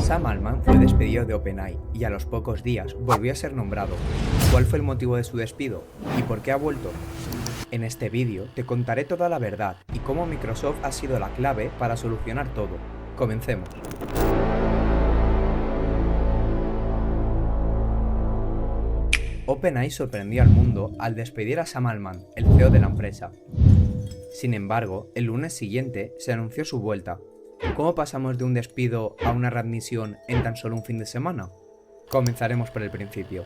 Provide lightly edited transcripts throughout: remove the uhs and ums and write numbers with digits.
Sam Altman fue despedido de OpenAI y a los pocos días volvió a ser nombrado. ¿Cuál fue el motivo de su despido? ¿Y por qué ha vuelto? En este vídeo te contaré toda la verdad y cómo Microsoft ha sido la clave para solucionar todo. Comencemos. OpenAI sorprendió al mundo al despedir a Sam Altman, el CEO de la empresa. Sin embargo, el lunes siguiente se anunció su vuelta. ¿Cómo pasamos de un despido a una readmisión en tan solo un fin de semana? Comenzaremos por el principio.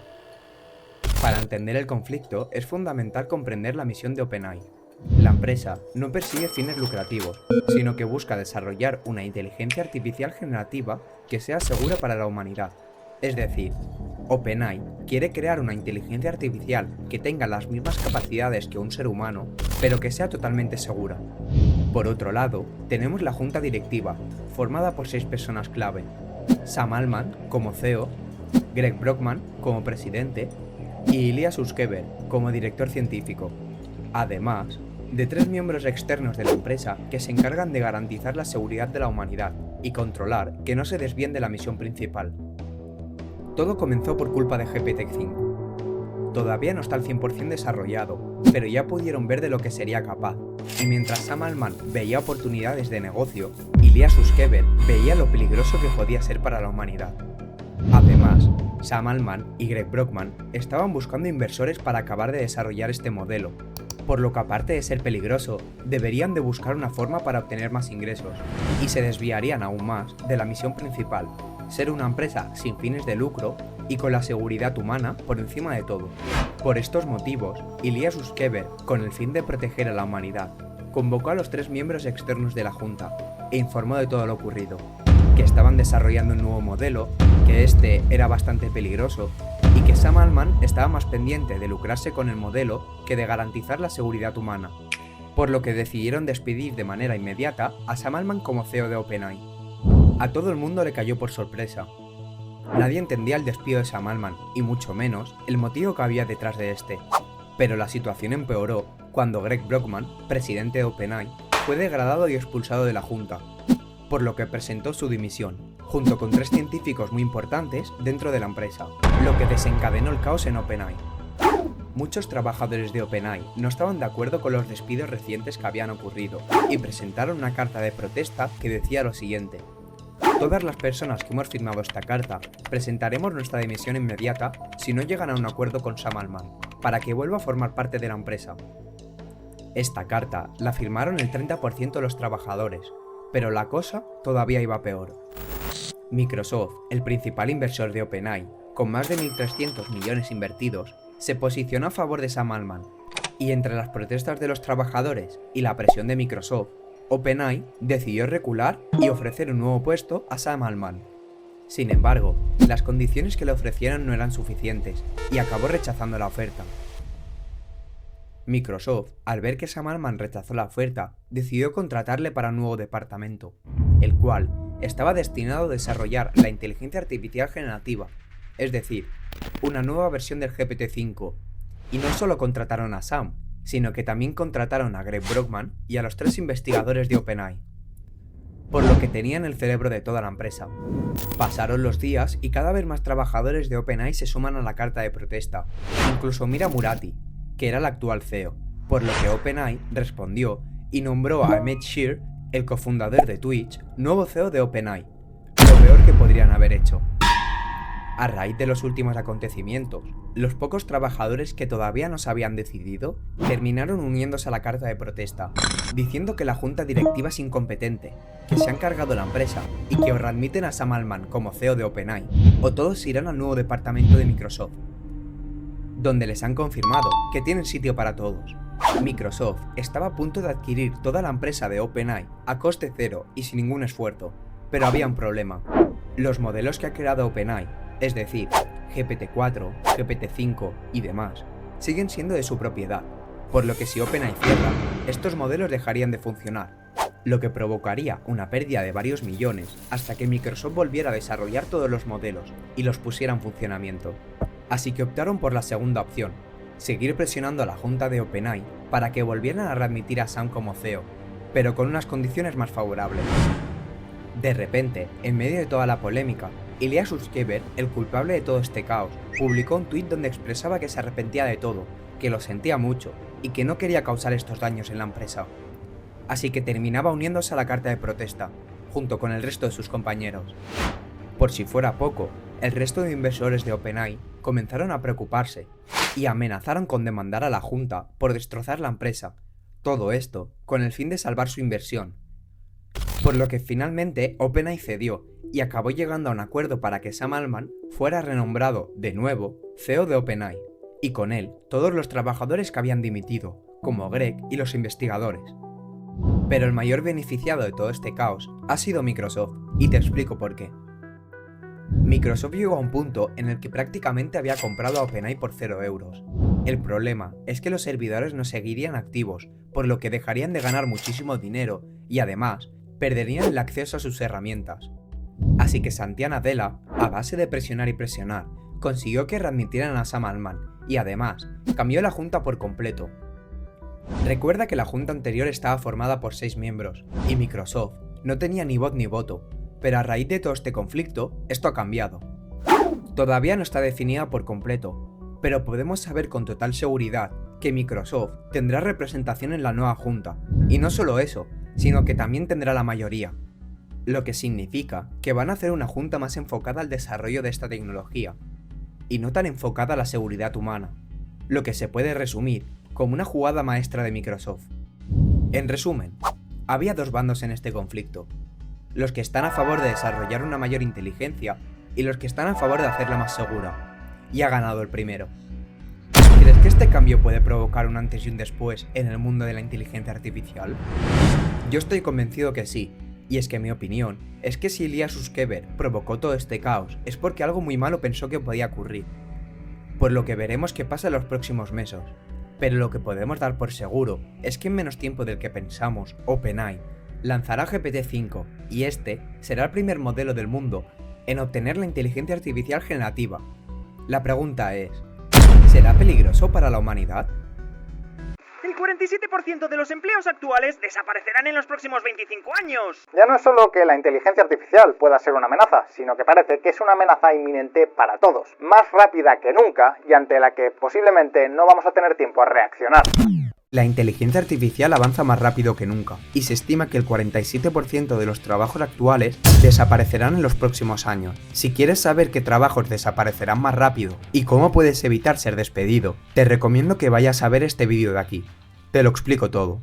Para entender el conflicto es fundamental comprender la misión de OpenAI. La empresa no persigue fines lucrativos, sino que busca desarrollar una inteligencia artificial generativa que sea segura para la humanidad. Es decir, OpenAI quiere crear una inteligencia artificial que tenga las mismas capacidades que un ser humano, pero que sea totalmente segura. Por otro lado, tenemos la junta directiva, formada por 6 personas clave: Sam Altman como CEO, Greg Brockman como presidente y Ilya Sutskever como director científico, además de 3 miembros externos de la empresa que se encargan de garantizar la seguridad de la humanidad y controlar que no se desvíen de la misión principal. Todo comenzó por culpa de GPT-5. Todavía no está al 100% desarrollado, pero ya pudieron ver de lo que sería capaz, y mientras Sam Altman veía oportunidades de negocio, Ilya Sutskever veía lo peligroso que podía ser para la humanidad. Además, Sam Altman y Greg Brockman estaban buscando inversores para acabar de desarrollar este modelo, por lo que aparte de ser peligroso, deberían de buscar una forma para obtener más ingresos, y se desviarían aún más de la misión principal: ser una empresa sin fines de lucro y con la seguridad humana por encima de todo. Por estos motivos, Ilya Sutskever, con el fin de proteger a la humanidad, convocó a los 3 miembros externos de la junta e informó de todo lo ocurrido, que estaban desarrollando un nuevo modelo, que este era bastante peligroso y que Sam Altman estaba más pendiente de lucrarse con el modelo que de garantizar la seguridad humana, por lo que decidieron despedir de manera inmediata a Sam Altman como CEO de OpenAI. A todo el mundo le cayó por sorpresa. Nadie entendía el despido de Sam Altman y mucho menos el motivo que había detrás de este. Pero la situación empeoró cuando Greg Brockman, presidente de OpenAI, fue degradado y expulsado de la junta, por lo que presentó su dimisión, junto con 3 científicos muy importantes dentro de la empresa, lo que desencadenó el caos en OpenAI. Muchos trabajadores de OpenAI no estaban de acuerdo con los despidos recientes que habían ocurrido y presentaron una carta de protesta que decía lo siguiente: todas las personas que hemos firmado esta carta presentaremos nuestra dimisión inmediata si no llegan a un acuerdo con Sam Altman, para que vuelva a formar parte de la empresa. Esta carta la firmaron el 30% de los trabajadores, pero la cosa todavía iba peor. Microsoft, el principal inversor de OpenAI, con más de 1.300 millones invertidos, se posicionó a favor de Sam Altman, y entre las protestas de los trabajadores y la presión de Microsoft, OpenAI decidió recular y ofrecer un nuevo puesto a Sam Altman. Sin embargo, las condiciones que le ofrecieron no eran suficientes y acabó rechazando la oferta. Microsoft, al ver que Sam Altman rechazó la oferta, decidió contratarle para un nuevo departamento, el cual estaba destinado a desarrollar la inteligencia artificial generativa, es decir, una nueva versión del GPT-5. Y no solo contrataron a Sam, sino que también contrataron a Greg Brockman y a los 3 investigadores de OpenAI, por lo que tenían el cerebro de toda la empresa. Pasaron los días y cada vez más trabajadores de OpenAI se suman a la carta de protesta, incluso Mira Murati, que era el actual CEO, por lo que OpenAI respondió y nombró a Emmett Shear, el cofundador de Twitch, nuevo CEO de OpenAI, lo peor que podrían haber hecho. A raíz de los últimos acontecimientos, los pocos trabajadores que todavía no se habían decidido terminaron uniéndose a la carta de protesta, diciendo que la junta directiva es incompetente, que se han cargado la empresa y que o readmiten a Sam Altman como CEO de OpenAI o todos irán al nuevo departamento de Microsoft, donde les han confirmado que tienen sitio para todos. Microsoft estaba a punto de adquirir toda la empresa de OpenAI a coste cero y sin ningún esfuerzo, pero había un problema. Los modelos que ha creado OpenAI, es decir, GPT-4, GPT-5 y demás, siguen siendo de su propiedad, por lo que si OpenAI cierra, estos modelos dejarían de funcionar, lo que provocaría una pérdida de varios millones hasta que Microsoft volviera a desarrollar todos los modelos y los pusiera en funcionamiento. Así que optaron por la segunda opción: seguir presionando a la junta de OpenAI para que volvieran a readmitir a Sam como CEO, pero con unas condiciones más favorables. De repente, en medio de toda la polémica, Ilya Sutskever, el culpable de todo este caos, publicó un tuit donde expresaba que se arrepentía de todo, que lo sentía mucho y que no quería causar estos daños en la empresa. Así que terminaba uniéndose a la carta de protesta, junto con el resto de sus compañeros. Por si fuera poco, el resto de inversores de OpenAI comenzaron a preocuparse y amenazaron con demandar a la junta por destrozar la empresa, todo esto con el fin de salvar su inversión. Por lo que finalmente OpenAI cedió y acabó llegando a un acuerdo para que Sam Altman fuera renombrado, de nuevo, CEO de OpenAI, y con él todos los trabajadores que habían dimitido, como Greg y los investigadores. Pero el mayor beneficiado de todo este caos ha sido Microsoft, y te explico por qué. Microsoft llegó a un punto en el que prácticamente había comprado a OpenAI por 0 euros. El problema es que los servidores no seguirían activos, por lo que dejarían de ganar muchísimo dinero y además perderían el acceso a sus herramientas. Así que Satya Nadella, a base de presionar y presionar, consiguió que readmitieran a Sam Altman y además cambió la junta por completo. Recuerda que la junta anterior estaba formada por 6 miembros y Microsoft no tenía ni voz ni voto, pero a raíz de todo este conflicto, esto ha cambiado. Todavía no está definida por completo, pero podemos saber con total seguridad que Microsoft tendrá representación en la nueva junta, y no solo eso, sino que también tendrá la mayoría, lo que significa que van a hacer una junta más enfocada al desarrollo de esta tecnología, y no tan enfocada a la seguridad humana, lo que se puede resumir como una jugada maestra de Microsoft. En resumen, había dos bandos en este conflicto, los que están a favor de desarrollar una mayor inteligencia y los que están a favor de hacerla más segura, y ha ganado el primero. ¿Crees que este cambio puede provocar un antes y un después en el mundo de la inteligencia artificial? Yo estoy convencido que sí, y es que mi opinión es que si Ilya Sutskever provocó todo este caos es porque algo muy malo pensó que podía ocurrir, por lo que veremos qué pasa en los próximos meses. Pero lo que podemos dar por seguro es que en menos tiempo del que pensamos, OpenAI lanzará GPT-5 y este será el primer modelo del mundo en obtener la inteligencia artificial generativa. La pregunta es, ¿será peligroso para la humanidad? El 47% de los empleos actuales desaparecerán en los próximos 25 años. Ya no es solo que la inteligencia artificial pueda ser una amenaza, sino que parece que es una amenaza inminente para todos, más rápida que nunca y ante la que posiblemente no vamos a tener tiempo a reaccionar. La inteligencia artificial avanza más rápido que nunca, y se estima que el 47% de los trabajos actuales desaparecerán en los próximos años. Si quieres saber qué trabajos desaparecerán más rápido y cómo puedes evitar ser despedido, te recomiendo que vayas a ver este vídeo de aquí. Te lo explico todo.